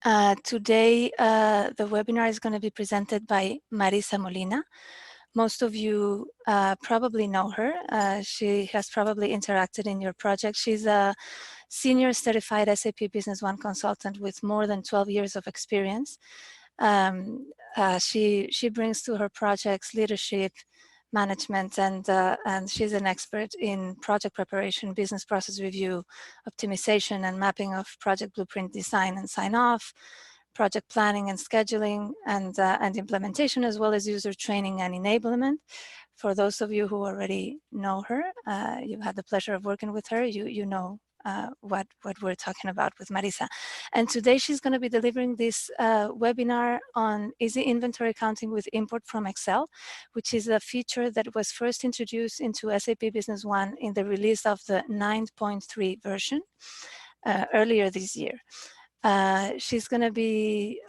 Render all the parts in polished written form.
Today, the webinar is going to be presented by Marisa Molina. Most of you probably know her. She has probably interacted in your project. She's a senior certified SAP Business One consultant with more than 12 years of experience. She brings to her projects leadership, management, and she's an expert in project preparation, business process review, optimization, and mapping of project blueprint design and sign off, project planning and scheduling, and implementation, as well as user training and enablement. For those of you who already know her, you've had the pleasure of working with her, you know what we're talking about with Marisa. And today she's going to be delivering this webinar on easy inventory accounting with import from Excel, which is a feature that was first introduced into SAP Business One in the release of the 9.3 version earlier this year. She's going to be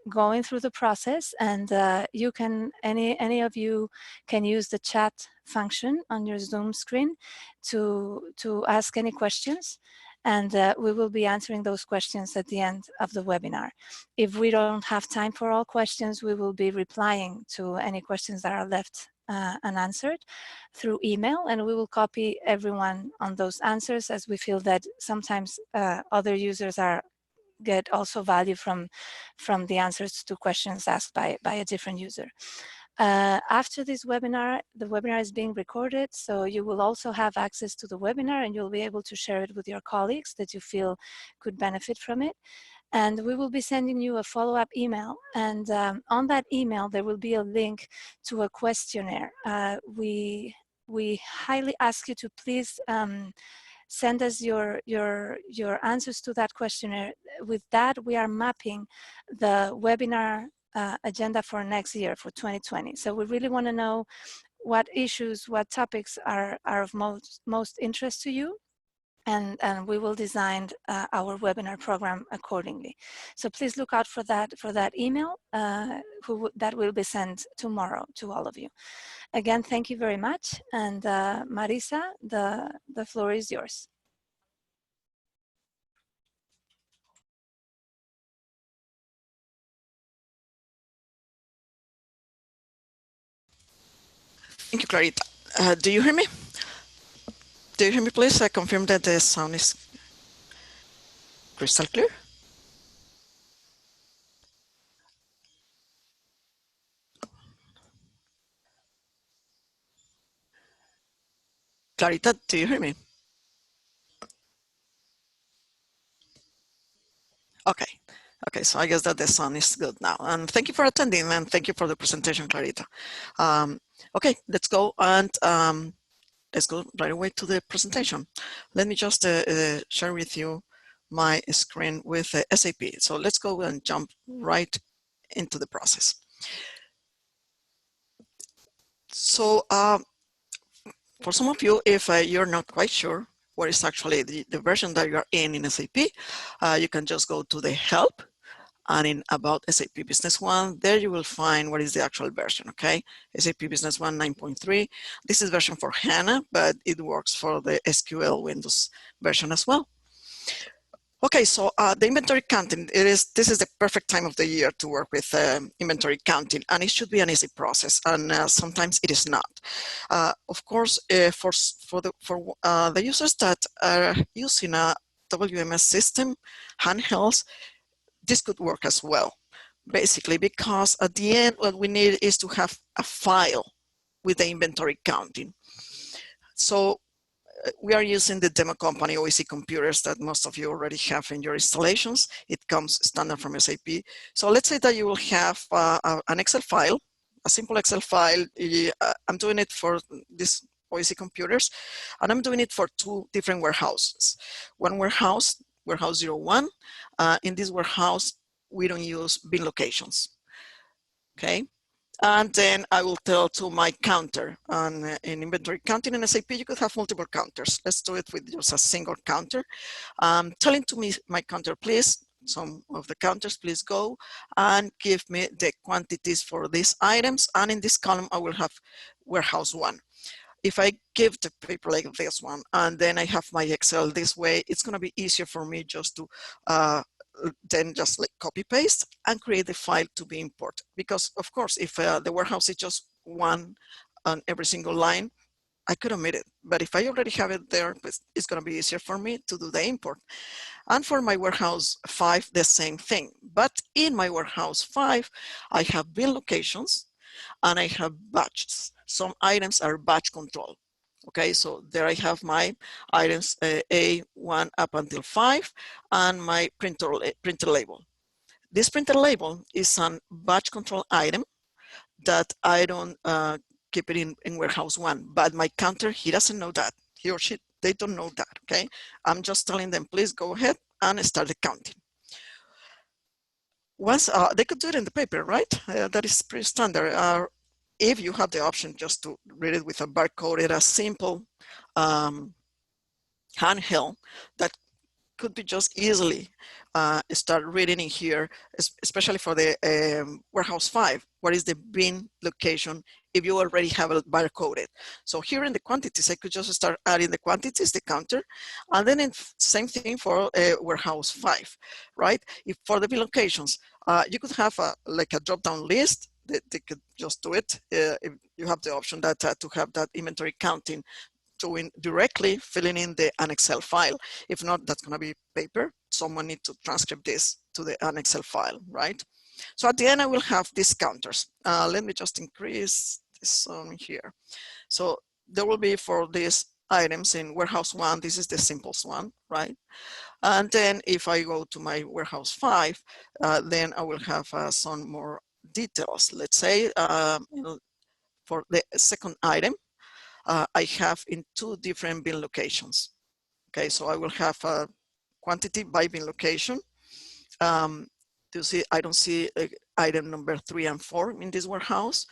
going through the process, and you can, any of you can use the chat function on your Zoom screen to ask any questions, and we will be answering those questions at the end of the webinar. If we don't have time for all questions, we will be replying to any questions that are left unanswered through email, and we will copy everyone on those answers, as we feel that sometimes other users get also value from the answers to questions asked by a different user. After this webinar, the webinar is being recorded, so you will also have access to the webinar, and you'll be able to share it with your colleagues that you feel could benefit from it. And we will be sending you a follow-up email, and on that email there will be a link to a questionnaire. We highly ask you to please send us your answers to that questionnaire. With that, we are mapping the webinar agenda for next year, for 2020. So we really want to know what issues, what topics are of most interest to you, and we will design our webinar program accordingly. So please look out for that email that will be sent tomorrow to all of you. Again, thank you very much. And Marisa, the floor is yours. Thank you, Clarita. Do you hear me? Do you hear me, please? I confirm that the sound is crystal clear. Clarita, do you hear me? Okay. Okay, so I guess that the sound is good now. And thank you for attending, and thank you for the presentation, Clarita. Okay, let's go, and let's go right away to the presentation. Let me just share with you my screen with SAP. So let's go and jump right into the process. So for some of you, if you're not quite sure what is actually the version that you're in SAP, you can just go to the help, and in about SAP Business One, there you will find what is the actual version, okay? SAP Business One 9.3. This is version for HANA, but it works for the SQL Windows version as well. Okay, so the inventory counting, this is the perfect time of the year to work with inventory counting, and it should be an easy process, and sometimes it is not. Of course, for the users that are using a WMS system, handhelds, this could work as well, basically, because at the end, what we need is to have a file with the inventory counting. So we are using the demo company OEC computers that most of you already have in your installations. It comes standard from SAP. So let's say that you will have an Excel file, a simple Excel file. I'm doing it for this OEC computers, and I'm doing it for two different warehouses. One warehouse, warehouse 01. In this warehouse, we don't use bin locations, okay? And then I will tell to my counter. And in inventory counting in SAP, you could have multiple counters. Let's do it with just a single counter. Telling to me, my counter, please, some of the counters, please go and give me the quantities for these items. And in this column, I will have warehouse 1. If I give the paper like this one, and then I have my Excel this way, it's going to be easier for me just to then just like copy paste and create the file to be imported. Because of course, if the warehouse is just one on every single line, I could omit it. But if I already have it there, it's going to be easier for me to do the import. And for my warehouse 5, the same thing. But in my warehouse 5, I have bin locations and I have batches. Some items are batch control. Okay, so there I have my items A1 up until 5 and my printer label. This printer label is a batch control item that I don't keep it in warehouse 1, but my counter, he doesn't know that. He or she, they don't know that, okay? I'm just telling them, please go ahead and start the counting. Once, they could do it in the paper, right? That is pretty standard. If you have the option just to read it with a barcode, a simple handheld that could be just easily start reading in here, especially for the warehouse 5. What is the bin location if you already have it barcoded? So here in the quantities, I could just start adding the quantities, the counter, and then same thing for warehouse 5, right? If for the bin locations, you could have like a drop-down list. They could just do it if you have the option that to have that inventory counting doing directly filling in an Excel file. If not, that's going to be paper. Someone needs to transcribe this to an Excel file, right? So at the end, I will have these counters. Let me just increase this on here. So there will be for these items in warehouse 1, this is the simplest one, right? And then if I go to my warehouse 5, then I will have some more details. Let's say for the second item, I have in 2 different bin locations. Okay, so I will have a quantity by bin location. You see, I don't see item number 3 and 4 in this warehouse,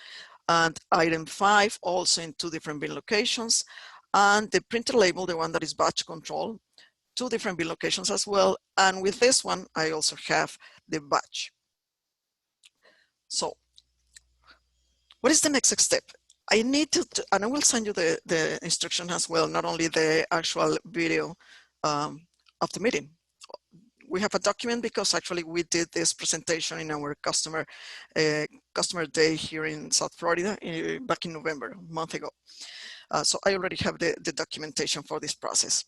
and item 5 also in 2 different bin locations, and the printer label, the one that is batch control, 2 different bin locations as well. And with this one, I also have the batch. So what is the next step? I need to, and I will send you the instruction as well, not only the actual video of the meeting. We have a document because actually we did this presentation in our customer day here in South Florida back in November, a month ago. So I already have the documentation for this process.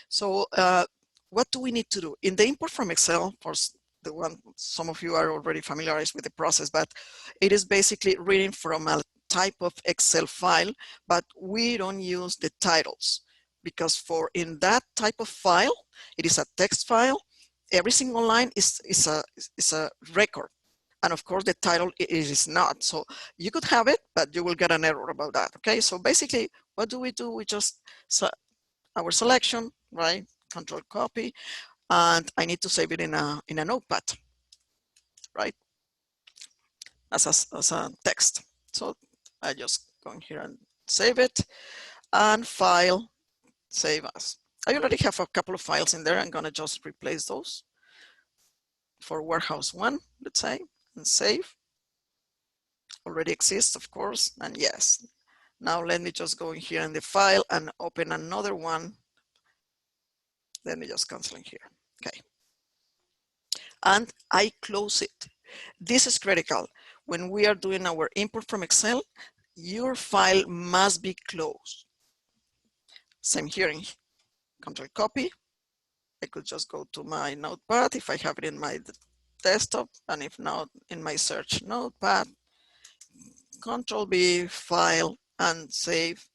So what do we need to do? In the import from Excel, for the one, some of you are already familiarized with the process, but it is basically reading from a type of Excel file, but we don't use the titles because in that type of file, it is a text file. Every single line is a record. And of course the title is not. So you could have it, but you will get an error about that. Okay, so basically what do? We just, our selection, right? Control copy, and I need to save it in a notepad, right? As a text. So I just go in here and save it, and file, save as. I already have a couple of files in there. I'm gonna just replace those for warehouse 1, let's say, and save. Already exists, of course, and yes. Now let me just go in here in the file and open another one. Let me just cancel in here. Okay. And I close it. This is critical. When we are doing our import from Excel, your file must be closed. Same here in Control copy. I could just go to my notepad if I have it in my desktop, and if not, in my search notepad. Control B, file, and save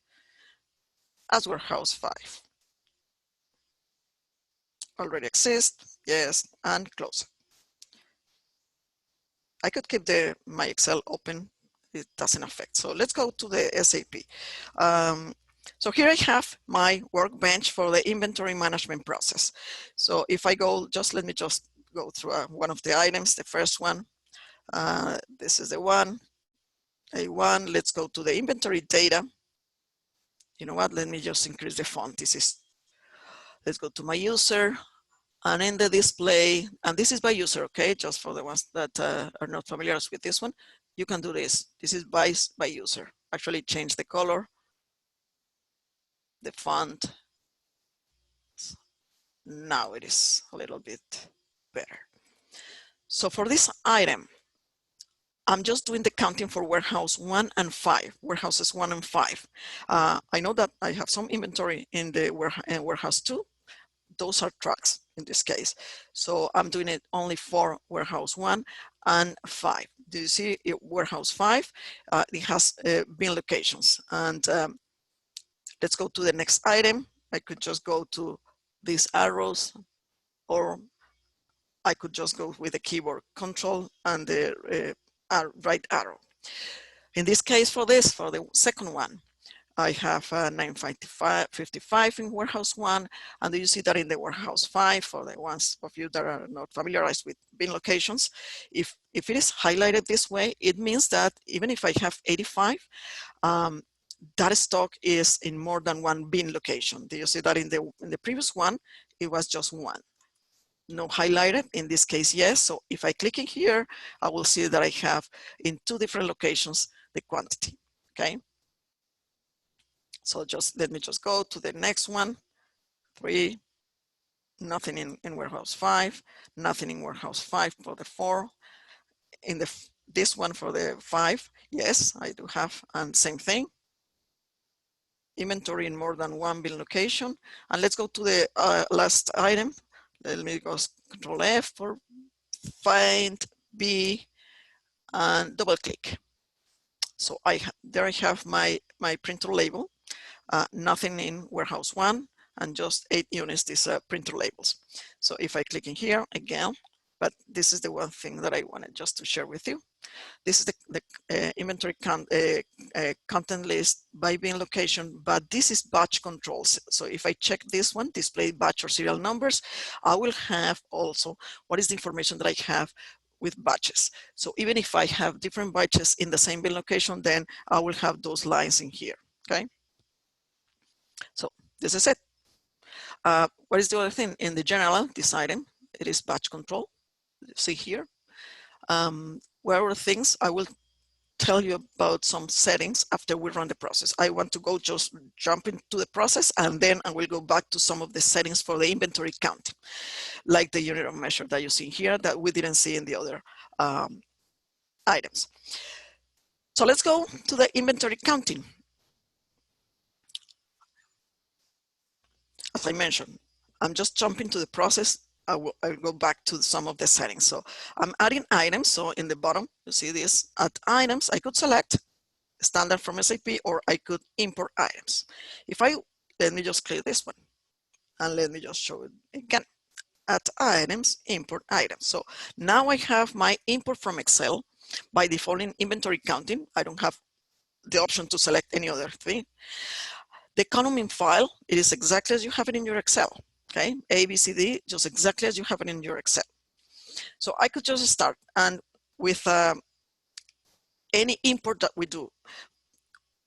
as warehouse 5. Already exists, yes, and close. I could keep my Excel open, it doesn't affect. So let's go to the SAP. So here I have my workbench for the inventory management process. So if I go, let me just go through one of the items, the first one. This is the one, A1. Let's go to the inventory data. You know what, let me just increase the font. Let's go to my user. And in the display, and this is by user, okay? Just for the ones that are not familiar with this one, you can do this. This is by user. Actually change the color, the font. Now it is a little bit better. So for this item, I'm just doing the counting for warehouse 1 and 5, warehouses 1 and 5. I know that I have some inventory in the warehouse 2. Those are trucks in this case. So I'm doing it only for warehouse 1 and 5. Do you see it, warehouse 5? It has bin locations. And let's go to the next item. I could just go to these arrows, or I could just go with the keyboard control and the right arrow. In this case, for the second one, I have 955 in warehouse 1, and you see that in the warehouse 5, for the ones of you that are not familiarized with bin locations, if it is highlighted this way, it means that even if I have 85, that stock is in more than one bin location. Do you see that in the previous one, it was just one? No highlighted. In this case, yes. So if I click in here, I will see that I have in 2 different locations the quantity. Okay. So let me just go to the next one. 3, nothing in warehouse 5, nothing in warehouse 5 for the 4. In this one for the 5, yes, I do have, and same thing. Inventory in more than one bin location. And let's go to the last item. Let me go Control F for find B and double click. So there I have my printer label. Nothing in warehouse 1, and just 8 units, these printer labels. So if I click in here again, but this is the one thing that I wanted just to share with you. This is the inventory content list by bin location, but this is batch controls. So if I check this one, display batch or serial numbers, I will have also what is the information that I have with batches. So even if I have different batches in the same bin location, then I will have those lines in here, okay? So this is it. What is the other thing in the general, this item? It is batch control. See here. Where are things? I will tell you about some settings after we run the process. I want to go just jump into the process, and then I will go back to some of the settings for the inventory counting, like the unit of measure that you see here that we didn't see in the other items. So let's go to the inventory counting. As I mentioned, I'm just jumping to the process. I'll go back to some of the settings. So I'm adding items. So in the bottom, you see this, add items. I could select standard from SAP, or I could import items. Let me just clear this one, and let me just show it again. Add items, import items. So now I have my import from Excel. By default in inventory counting, I don't have the option to select any other thing. The column in file, it is exactly as you have it in your Excel. Okay, A, B, C, D, just exactly as you have it in your Excel. So I could just start, and with any import that we do,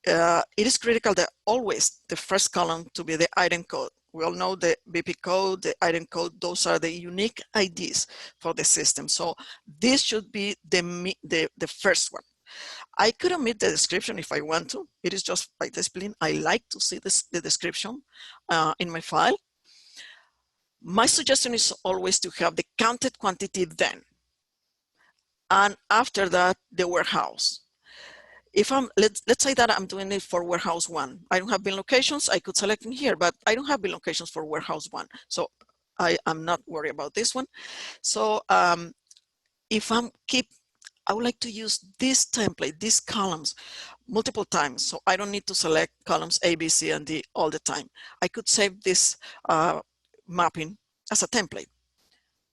it is critical that always the first column to be the item code. We all know the BP code, the item code, those are the unique IDs for the system. So this should be the first one. I could omit the description if I want to. It is just by discipline. I like to see the description in my file. My suggestion is always to have the counted quantity then, and after that, the warehouse. If let's say that I'm doing it for warehouse 1. I don't have bin locations. I could select in here, but I don't have bin locations for warehouse 1. So I'm not worried about this one. So if I would like to use this template, these columns, multiple times. So I don't need to select columns A, B, C, and D all the time. I could save this mapping as a template,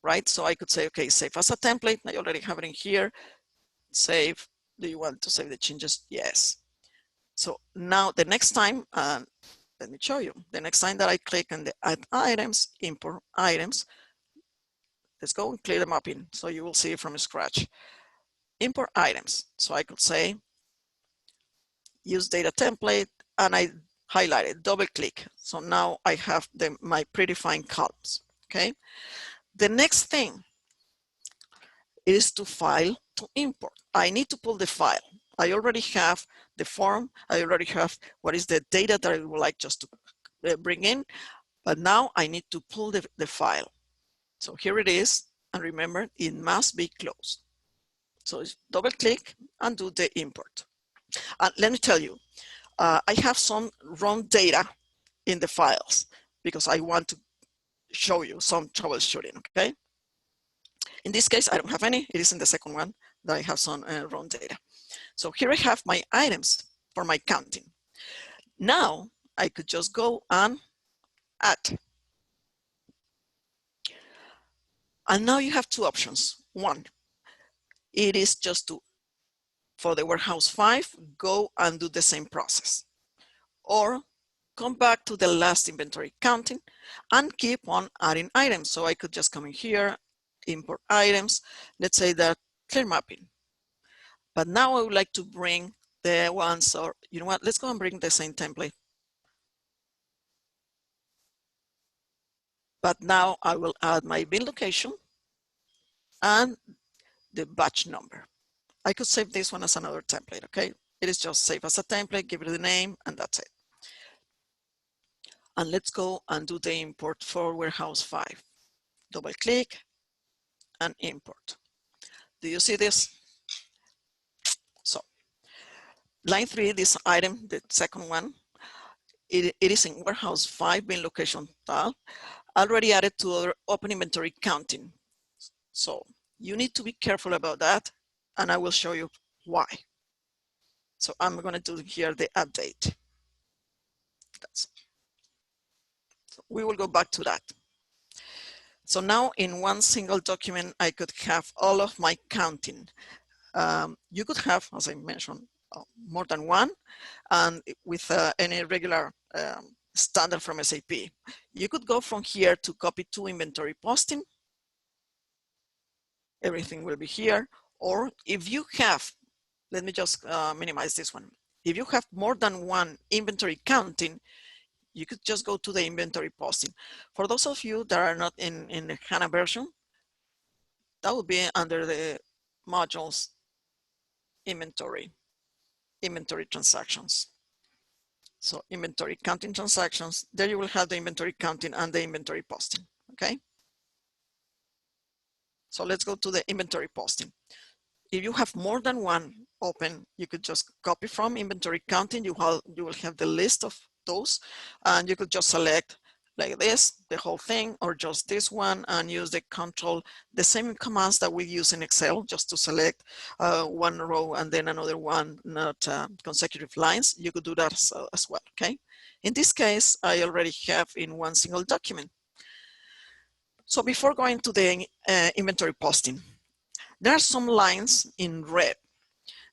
right? So I could say, okay, save as a template. I already have it in here. Save. Do you want to save the changes? Yes. So now the next time, let me show you. The next time that I click on the add items, import items, let's go and clear the mapping. So you will see it from scratch. Import items. So I could say, use data template, and I highlight it, double click. So now I have my predefined columns, okay? The next thing is to file to import. I need to pull the file. I already have the form. I already have what is the data that I would like just to bring in, but now I need to pull the file. So here it is. And remember, it must be closed. So double click and do the import. And let me tell you, I have some wrong data in the files because I want to show you some troubleshooting, okay? In this case, I don't have any. It is in the second one that I have some wrong data. So here I have my items for my counting. Now I could just go and add. And now you have two options. One, it is just to, for the warehouse 5, go and do the same process. Or come back to the last inventory counting and keep on adding items. So I could just come in here, import items. Let's say that clear mapping. But now I would like to bring the ones, or you know what, let's go and bring the same template. But now I will add my bin location and the batch number. I could save this one as another template, okay? It is just save as a template, give it the name, and that's it. And let's go and do the import for warehouse 5. Double click and import. Do you see this? So line 3, this item, the second one, it is in warehouse 5 bin location tile, already added to our open inventory counting. So you need to be careful about that, and I will show you why. So I'm going to do here the update. So we will go back to that. So now in one single document, I could have all of my counting. You could have, as I mentioned, more than one, and with any regular standard from SAP. You could go from here to copy to inventory posting. Everything will be here. Or if you have, let me just minimize this one. If you have more than one inventory counting, you could just go to the inventory posting. For those of you that are not in the HANA version, that would be under the modules inventory transactions. So inventory counting transactions, there you will have the inventory counting and the inventory posting, okay? So let's go to the inventory posting. If you have more than one open, you could just copy from inventory counting. You will have the list of those, and you could just select like this, the whole thing, or just this one, and use the control, the same commands that we use in Excel, just to select one row and then another one, not consecutive lines. You could do that as well, okay? In this case, I already have in one single document. So before going to the inventory posting, there are some lines in red.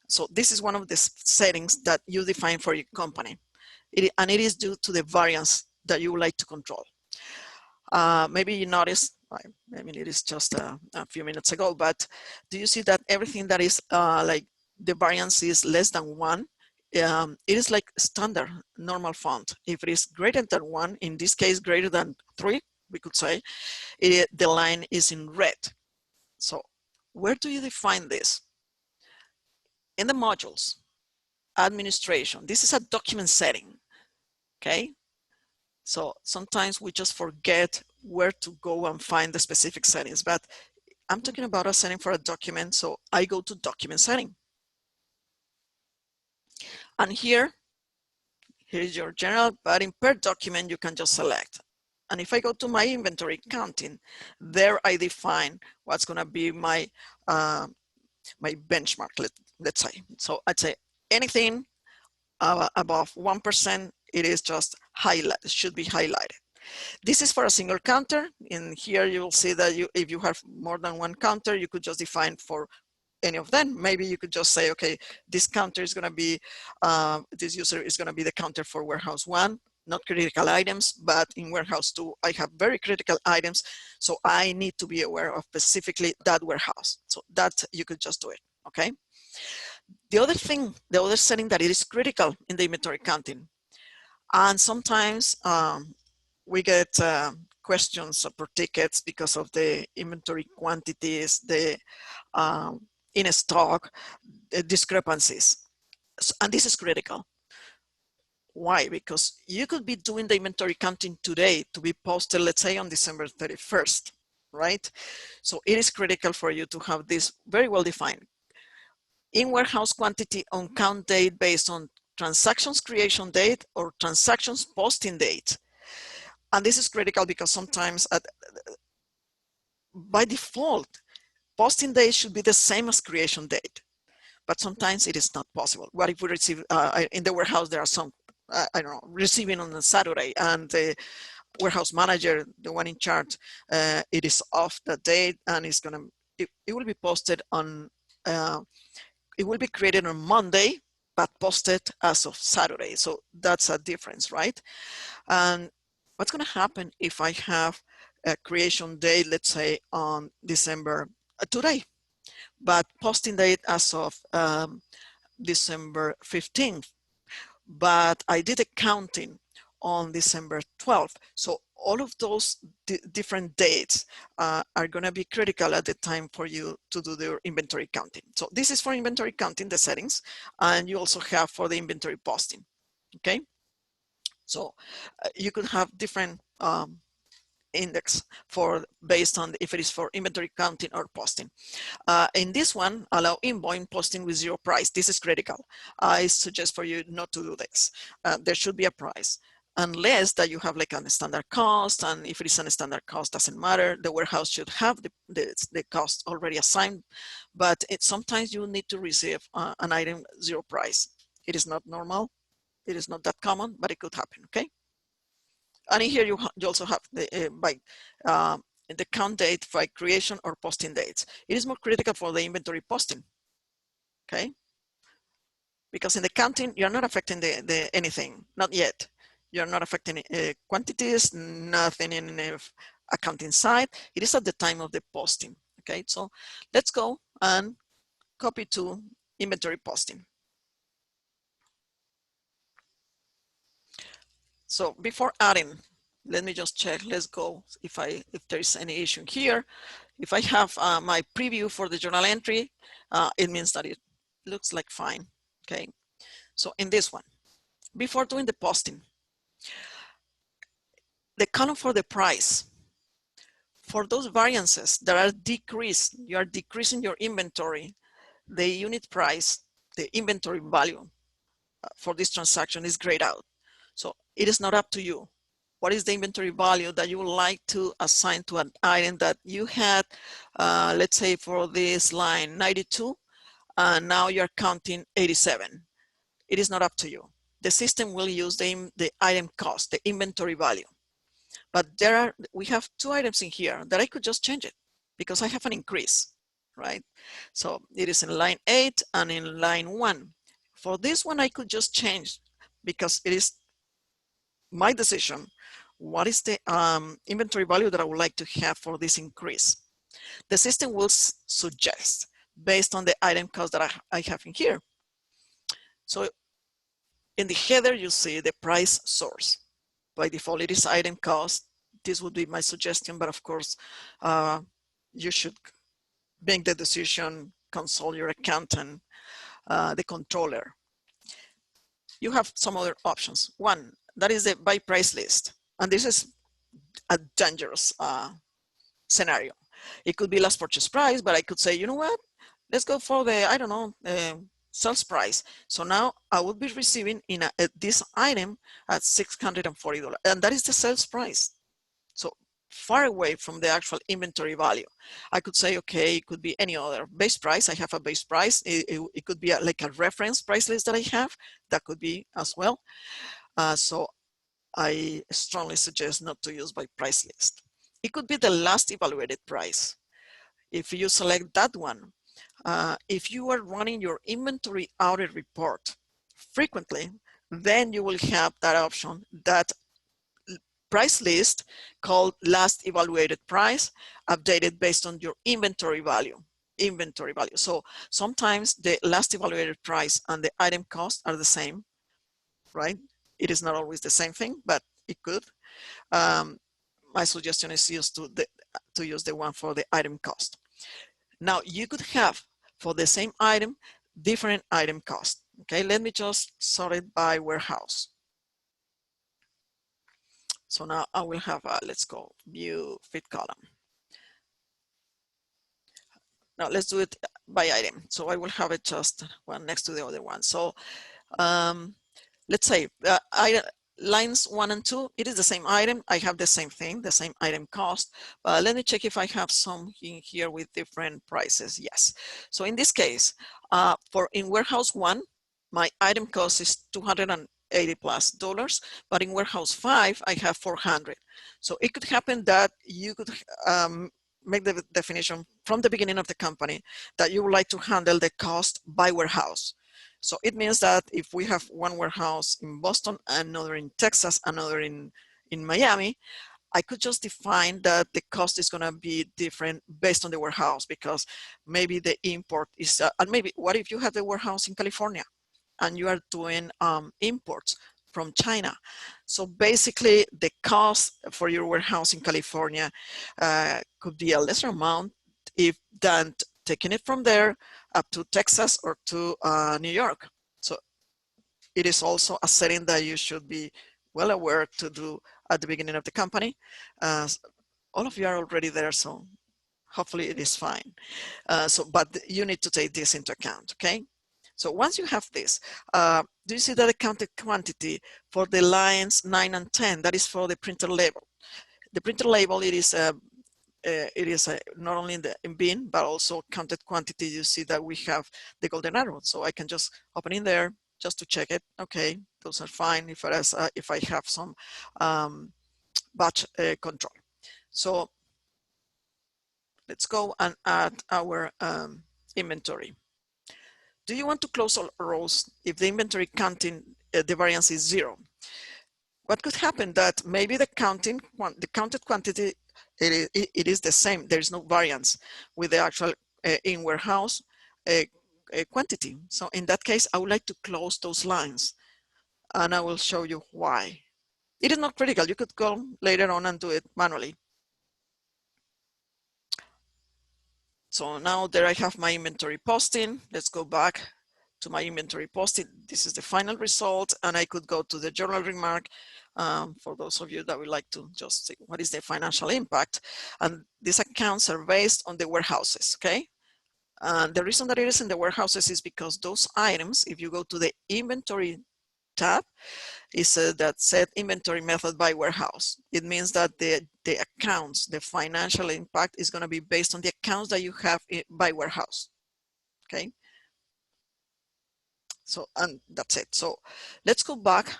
So this is one of the settings that you define for your company. And it is due to the variance that you would like to control. Maybe you noticed, I mean, it is just a few minutes ago, but do you see that everything that is like the variance is less than 1, it is like standard normal font. If it is greater than 1, in this case, greater than 3, we could say, the line is in red. So where do you define this? In the modules, administration. This is a document setting, okay? So sometimes we just forget where to go and find the specific settings, but I'm talking about a setting for a document, so I go to document setting. And here is your general, but in per document, you can just select. And if I go to my inventory counting, there I define what's gonna be my my benchmark, let's say. So I'd say anything above 1%, it is just highlight, should be highlighted. This is for a single counter. In here, you will see that if you have more than one counter, you could just define for any of them. Maybe you could just say, okay, this counter is going to be, this user is going to be the counter for warehouse 1, not critical items, but in warehouse 2, I have very critical items. So I need to be aware of specifically that warehouse. So that you could just do it, okay? The other thing, the other setting that it is critical in the inventory counting, and sometimes we get questions per tickets because of the inventory quantities, the in stock, the discrepancies. And this is critical. Why? Because you could be doing the inventory counting today to be posted, let's say on December 31st. right? So it is critical for you to have this very well defined. In warehouse quantity on count date based on transactions creation date or transactions posting date. And this is critical because sometimes by default, posting date should be the same as creation date, but sometimes it is not possible. What if we receive, in the warehouse, there are some, I don't know, receiving on a Saturday, and the warehouse manager, the one in charge, it is off that date, and it's gonna, it will be posted on, it will be created on Monday, but posted as of Saturday. So that's a difference, right? And what's gonna happen if I have a creation date, let's say on December, today, but posting date as of December 15th, but I did accounting on December 12th. So all of those different dates are going to be critical at the time for you to do the inventory counting. So this is for inventory counting, the settings, and you also have for the inventory posting. Okay, so you could have different index for based on if it is for inventory counting or posting. In this one, allow invoice posting with zero price. This is critical. I suggest for you not to do this. There should be a price, unless that you have like a standard cost, and if it is a standard cost, doesn't matter. The warehouse should have the cost already assigned, but sometimes you need to receive an item zero price. It is not normal. It is not that common, but it could happen, okay? And in here you also have the the count date by creation or posting dates. It is more critical for the inventory posting, okay? Because in the counting, you're not affecting the anything, not yet. You're not affecting quantities, nothing in the accounting side. It is at the time of the posting, okay? So let's go and copy to inventory posting. So before adding, let me just check. Let's go if there is any issue here. If I have my preview for the journal entry, it means that it looks like fine. Okay. So in this one, before doing the posting, the column for the price, for those variances that are decreased, you are decreasing your inventory, the unit price, the inventory value for this transaction is grayed out. So it is not up to you. What is the inventory value that you would like to assign to an item that you had, let's say for this line 92, and now you're counting 87. It is not up to you. The system will use the item cost, the inventory value. But we have two items in here that I could just change it because I have an increase, right? So it is in line 8 and in line 1. For this one, I could just change because it is my decision. What is the inventory value that I would like to have for this increase? The system will suggest based on the item cost that I have in here. So in the header, you see the price source. By default, it is item cost. This would be my suggestion, but of course, you should make the decision, consult your accountant, the controller. You have some other options. One, that is the by price list. And this is a dangerous scenario. It could be last purchase price, but I could say, you know what, let's go for the, I don't know, sales price. So now I will be receiving in this item at $640, and that is the sales price. So far away from the actual inventory value. I could say, okay, it could be any other base price. I have a base price. It could be like a reference price list that I have. That could be as well. So I strongly suggest not to use by price list. It could be the last evaluated price. If you select that one, if you are running your inventory audit report frequently, then you will have that option, that price list called last evaluated price, updated based on your inventory value. So sometimes the last evaluated price and the item cost are the same, right? It is not always the same thing, but it could. My suggestion is to use the one for the item cost. Now you could have for the same item, different item cost. Okay, let me just sort it by warehouse. So now I will have, let's go view fit column. Now let's do it by item. So I will have it just one next to the other one. So let's say lines 1 and 2, it is the same item. I have the same thing, the same item cost. But let me check if I have some in here with different prices. Yes. So in this case, in warehouse 1, my item cost is $280+, but in warehouse 5, I have 400. So it could happen that you could make the definition from the beginning of the company that you would like to handle the cost by warehouse. So it means that if we have one warehouse in Boston, another in Texas, another in Miami, I could just define that the cost is going to be different based on the warehouse, because maybe the import is, and maybe what if you have the warehouse in California and you are doing imports from China? So basically the cost for your warehouse in California could be a lesser amount if than taking it from there up to Texas or to New York. So it is also a setting that you should be well aware to do at the beginning of the company. All of you are already there, so hopefully it is fine. But you need to take this into account, okay? So once you have this, do you see that the counted quantity for the lines 9 and 10, that is for the printer label. The printer label, it is not only in bin, but also counted quantity. You see that we have the golden arrow. So I can just open in there just to check it. Okay, those are fine if I have some batch control. So let's go and add our inventory. Do you want to close all rows if the inventory counting, the variance is 0? What could happen that maybe the counted quantity, it is the same. There is no variance with the actual in warehouse quantity. So in that case, I would like to close those lines, and I will show you why. It is not critical. You could go later on and do it manually. So now there I have my inventory posting. Let's go back to my inventory posting. This is the final result, and I could go to the journal remark for those of you that would like to just see what is the financial impact. And these accounts are based on the warehouses, okay? And the reason that it is in the warehouses is because those items, if you go to the inventory tab, is that set inventory method by warehouse. It means that the accounts, the financial impact is going to be based on the accounts that you have by warehouse, okay? So, and that's it. So let's go back.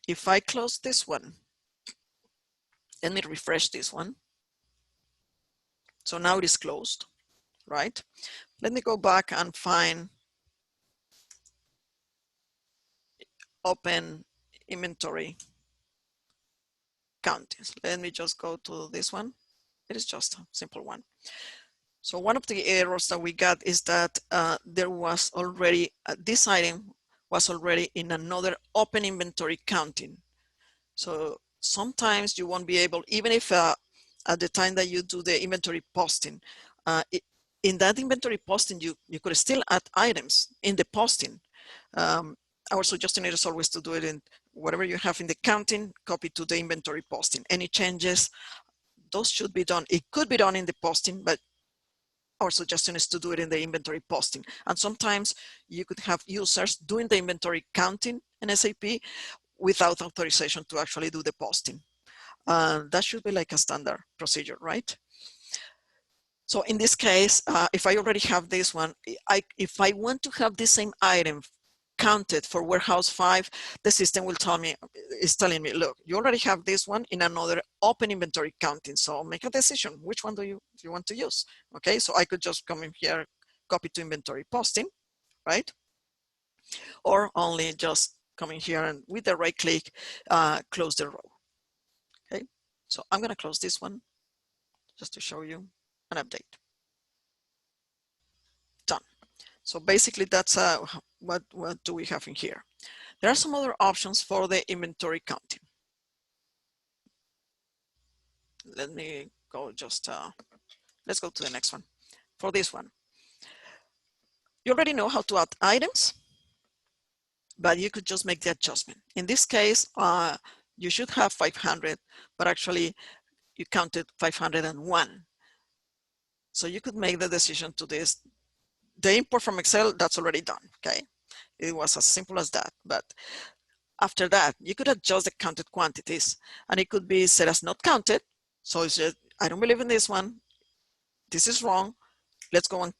If I close this one, let me refresh this one. So now it is closed, right? Let me go back and find open inventory countings. Let me just go to this one. It is just a simple one. So one of the errors that we got is that there was already, this item was already in another open inventory counting. So sometimes you won't be able, even if at the time that you do the inventory posting, in that inventory posting, you could still add items in the posting. Our suggestion is always to do it in whatever you have in the counting, copy to the inventory posting. Any changes, those should be done. It could be done in the posting, but our suggestion is to do it in the inventory posting. And sometimes you could have users doing the inventory counting in SAP without authorization to actually do the posting. That should be like a standard procedure, right? So in this case, if I already have this one, if I want to have the same item counted for warehouse 5, the system will tell me, is telling me, look, you already have this one in another open inventory counting. So make a decision. Which one do you want to use? Okay, so I could just come in here, copy to inventory posting, right? Or only just come in here and with the right click, close the row. Okay, so I'm going to close this one just to show you an update. Done. So basically that's what do we have in here. There are some other options for the inventory counting. Let me go just, let's go to the next one. For this one, you already know how to add items, but you could just make the adjustment. In this case, you should have 500, but actually you counted 501. So you could make the decision to this. The import from Excel, that's already done, okay? It was as simple as that. But after that, you could adjust the counted quantities, and it could be set as not counted. So it's just, I don't believe in this one. This is wrong. Let's go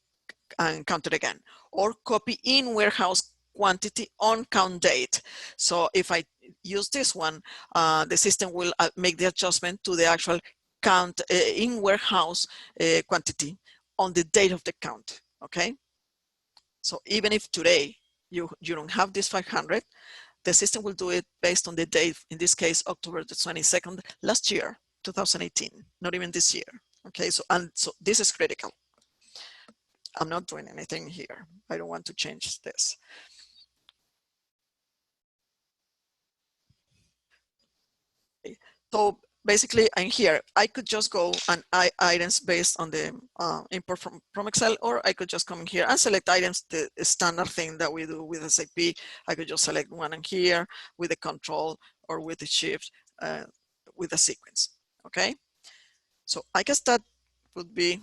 and count it again. Or copy in warehouse quantity on count date. So if I use this one, the system will make the adjustment to the actual count in warehouse quantity on the date of the count, okay? So even if today you don't have this 500, the system will do it based on the date, in this case, October the 22nd, last year, 2018, not even this year, okay? So this is critical. I'm not doing anything here. I don't want to change this. So basically, I'm here. I could just go and items based on the import from Excel, or I could just come in here and select items, the standard thing that we do with SAP. I could just select one in here with the control or with the shift with the sequence, okay? So I guess that would be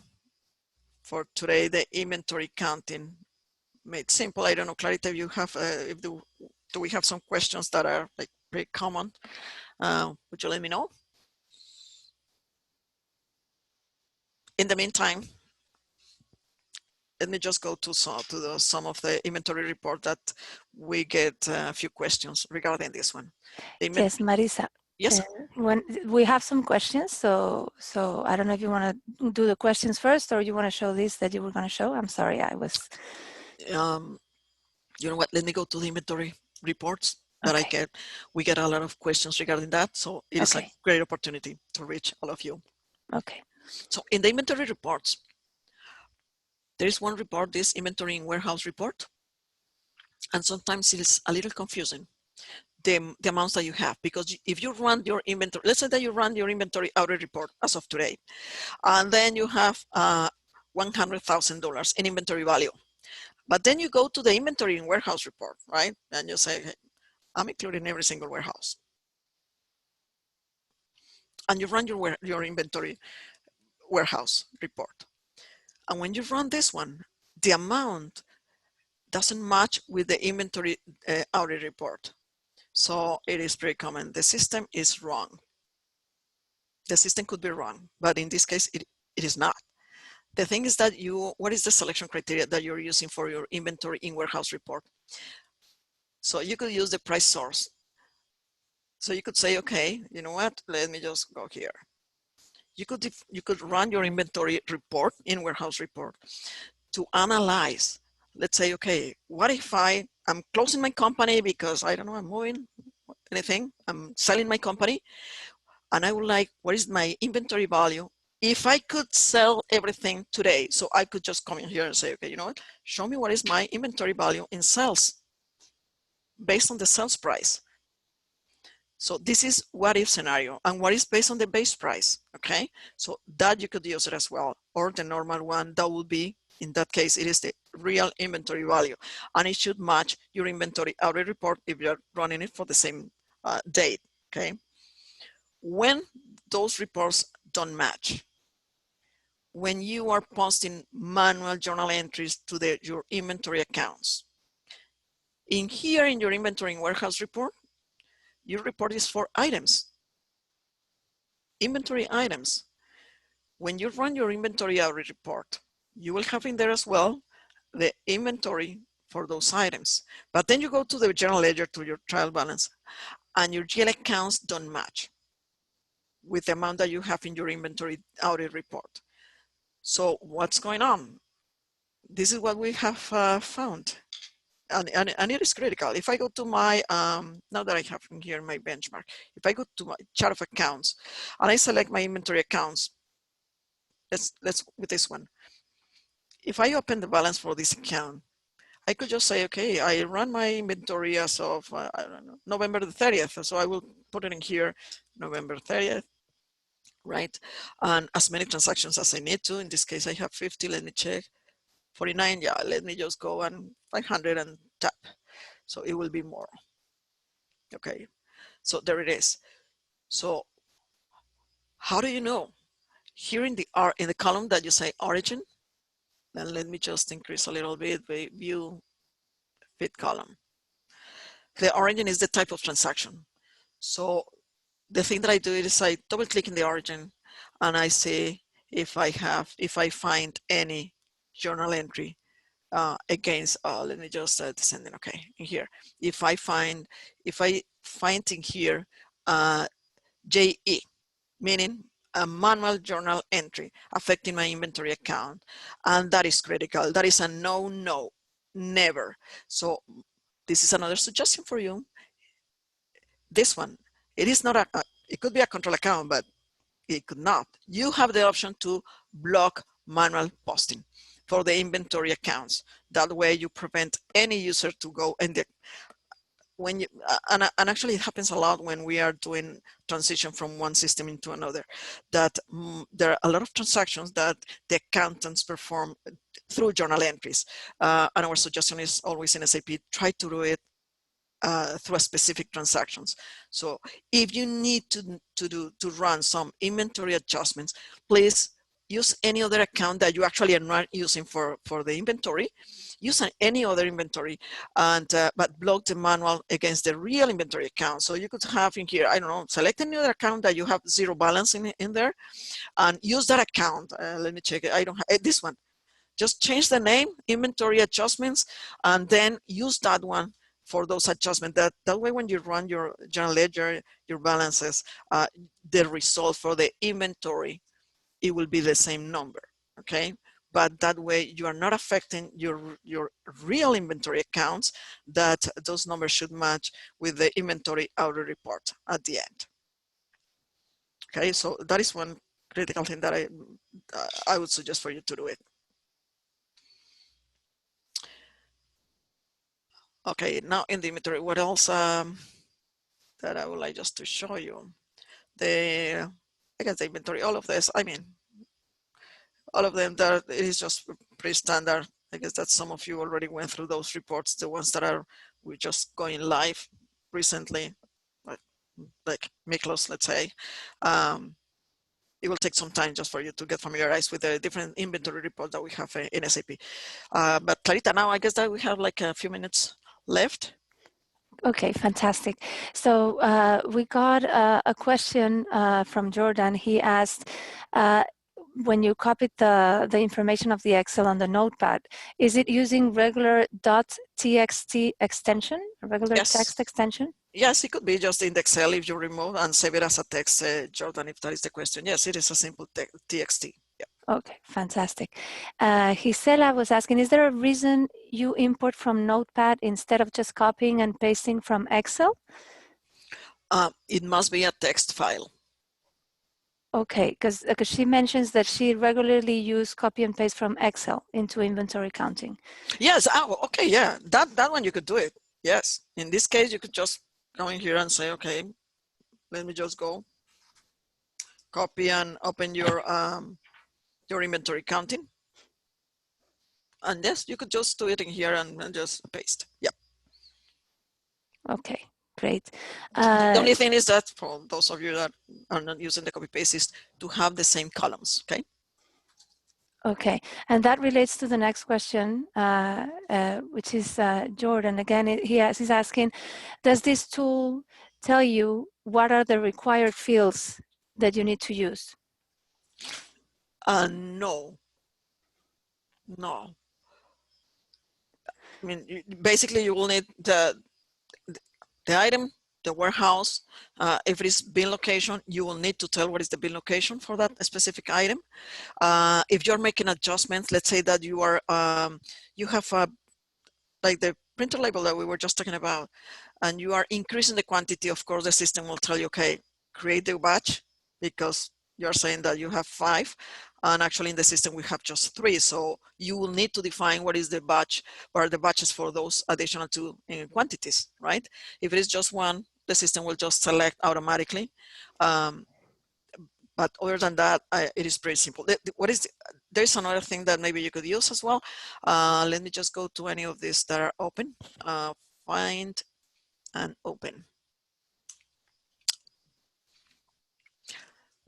for today, the inventory counting made simple. I don't know, Clarita, if you have, do we have some questions that are like pretty common? Would you let me know? In the meantime, let me just go to some of the inventory report that we get a few questions regarding this one. Yes, Marisa. Yes. When we have some questions, so I don't know if you want to do the questions first, or you want to show this that you were going to show. I'm sorry, I was. You know what? Let me go to the inventory reports that I get. We get a lot of questions regarding that, so it is a great opportunity to reach all of you. Okay. So in the inventory reports, there is one report, this inventory in warehouse report, and sometimes it's a little confusing, the amounts that you have, because if you run your inventory, let's say that you run your inventory audit report as of today, and then you have $100,000 in inventory value. But then you go to the inventory in warehouse report, right? And you say, hey, I'm including every single warehouse. And you run your inventory warehouse report. And when you run this one, the amount doesn't match with the inventory audit report. So it is pretty common. The system is wrong. The system could be wrong, but in this case, it is not. The thing is that what is the selection criteria that you're using for your inventory in warehouse report? So you could use the price source. So you could say, okay, you know what? Let me just go here. You could run your inventory report in warehouse report to analyze. Let's say, okay, what if I'm closing my company because I don't know, I'm moving, anything, I'm selling my company, and I would like, what is my inventory value? If I could sell everything today, so I could just come in here and say, okay, you know what? Show me what is my inventory value in sales based on the sales price. So this is what if scenario, and what is based on the base price, okay? So that you could use it as well, or the normal one, that would be, in that case, it is the real inventory value, and it should match your inventory audit report if you're running it for the same date, okay? When those reports don't match, when you are posting manual journal entries to your inventory accounts, in here in your inventory and warehouse report, your report is for items, inventory items. When you run your inventory audit report, you will have in there as well the inventory for those items. But then you go to the general ledger, to your trial balance, and your GL accounts don't match with the amount that you have in your inventory audit report. So what's going on? This is what we have found. And it is critical. If I go to my, now that I have in here my benchmark, if I go to my chart of accounts and I select my inventory accounts, let's with this one. If I open the balance for this account, I could just say, okay, I run my inventory as of, I don't know, November the 30th. So I will put it in here, November 30th, right? And as many transactions as I need to. In this case, I have 50, let me check. 49, yeah, let me just go and 500 and tap. So it will be more. Okay, so there it is. So how do you know? Here in the column that you say origin, Then let me just increase a little bit the view fit column. The origin is the type of transaction. So the thing that I do is I double click in the origin and I see if I find any journal entry against, let me just descend in, okay, in here. If I find in here JE, meaning a manual journal entry affecting my inventory account, and that is critical. That is a no, never. So this is another suggestion for you. This one, it is not it could be a control account, but it could not. You have the option to block manual posting for the inventory accounts. That way you prevent any user to go and when you and actually it happens a lot when we are doing transition from one system into another, that there are a lot of transactions that the accountants perform through journal entries, and our suggestion is always in SAP, try to do it through specific transactions. So if you need to run some inventory adjustments, please use any other account that you actually are not using for the inventory. Use any other inventory, and but block the manual against the real inventory account. So you could have in here, I don't know, select any other account that you have zero balance in there, and use that account. Let me check it. I don't have this one. Just change the name, inventory adjustments, and then use that one for those adjustments. That way, when you run your general ledger, your balances, the result for the inventory, it will be the same number, okay? But that way you are not affecting your real inventory accounts, that those numbers should match with the inventory outer report at the end. Okay, so that is one critical thing that I would suggest for you to do it. Okay, now in the inventory, what else that I would like just to show you? I guess the inventory, all of this, I mean, all of them, that it is just pretty standard. I guess that some of you already went through those reports, the ones that we're just going live recently, like Miklos, let's say. It will take some time just for you to get familiarized with the different inventory reports that we have in SAP. But Clarita, now I guess that we have like a few minutes left. Okay, fantastic. So we got a question from Jordan. He asked, when you copied the information of the Excel on the notepad, is it using regular .txt extension, a regular text extension? Yes, it could be just in the Excel if you remove and save it as a text, Jordan, if that is the question. Yes, it is a simple TXT. Yeah. Okay, fantastic. Gisela was asking, is there a reason you import from Notepad instead of just copying and pasting from Excel? It must be a text file. Okay, because she mentions that she regularly uses copy and paste from Excel into inventory counting. Yes, okay, yeah, that one you could do it. Yes, in this case, you could just go in here and say, okay, let me just go copy and open your inventory counting. And yes, you could just do it in here and just paste. Yeah. Okay, great. The only thing is that for those of you that are not using the copy paste is to have the same columns, okay? Okay, and that relates to the next question, which is Jordan. Again, he's asking, does this tool tell you what are the required fields that you need to use? No. I mean, basically you will need the item, the warehouse. If it is bin location, you will need to tell what is the bin location for that specific item. If you're making adjustments, let's say that you are you have like the printer label that we were just talking about, and you are increasing the quantity, of course the system will tell you, okay, create the batch, because you're saying that you have 5, and actually in the system we have just 3. So you will need to define what is the batch, what are the batches for those additional 2 quantities, right? If it is just 1, the system will just select automatically. But other than that, it is pretty simple. There's another thing that maybe you could use as well. Let me just go to any of these that are open. Find and open.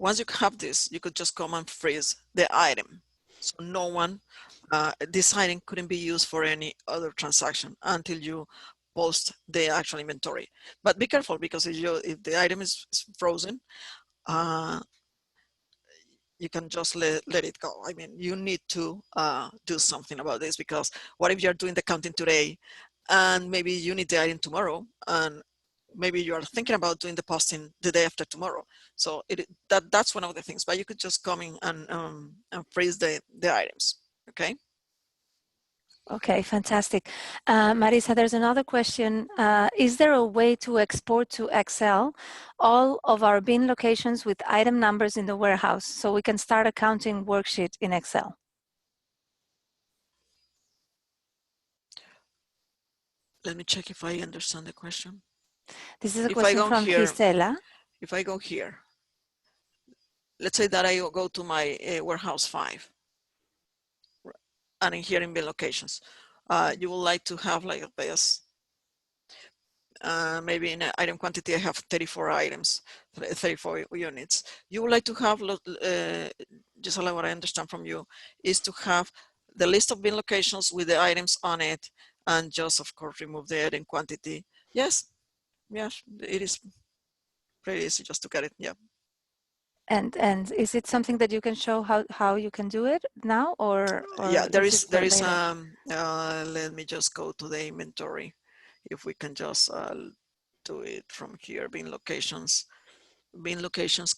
Once you have this, you could just come and freeze the item. So no one this item couldn't be used for any other transaction until you post the actual inventory. But be careful, because if the item is frozen, you can just let it go. I mean, you need to do something about this, because what if you're doing the counting today and maybe you need the item tomorrow, and maybe you are thinking about doing the posting the day after tomorrow. So that's one of the things, but you could just come in and freeze the items, okay? Okay, fantastic. Marisa, there's another question. Is there a way to export to Excel all of our bin locations with item numbers in the warehouse so we can start a counting worksheet in Excel? Let me check if I understand the question. This is a If I question go from here, Gisela. if I go here, let's say that I go to my warehouse 5, and in here in bin locations, you would like to have like this. Maybe in item quantity, I have 34 items, 34 units. You would like to have, just like what I understand from you, is to have the list of bin locations with the items on it, and just, of course, remove the item quantity. Yes, yes, it is pretty easy just to get it, yeah. And is it something that you can show how you can do it now, or yeah, there is is it for later? let me just go to the inventory. If we can just do it from here, bin locations,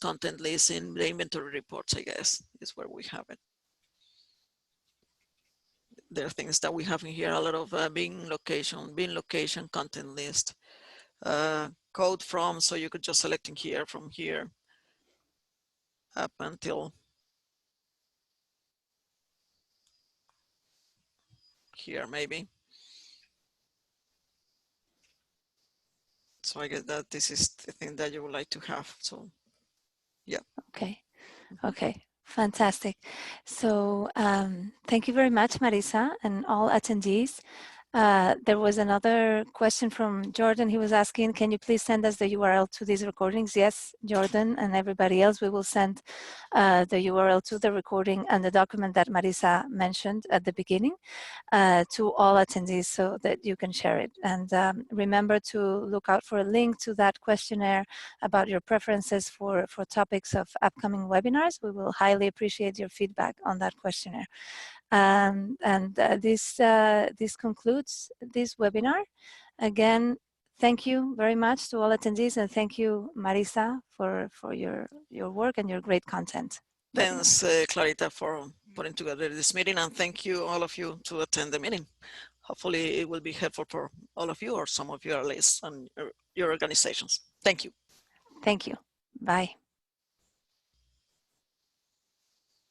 content list in the inventory reports, I guess, is where we have it. There are things that we have in here, a lot of bin location, content list, code from, so you could just select in here, from here up until here, maybe. So I guess that this is the thing that you would like to have. So, yeah. Okay. Okay, fantastic. So thank you very much, Marisa, and all attendees. There was another question from Jordan. He was asking, can you please send us the URL to these recordings? Yes, Jordan and everybody else, we will send the URL to the recording and the document that Marisa mentioned at the beginning to all attendees so that you can share it. And remember to look out for a link to that questionnaire about your preferences for topics of upcoming webinars. We will highly appreciate your feedback on that questionnaire. This concludes this webinar. Again, thank you very much to all attendees, and thank you, Marisa, for your work and your great content. Thanks, Clarita, for putting together this meeting, and thank you, all of you, to attend the meeting. Hopefully it will be helpful for all of you, or some of you at least, and your organizations. Thank you. Thank you. Bye.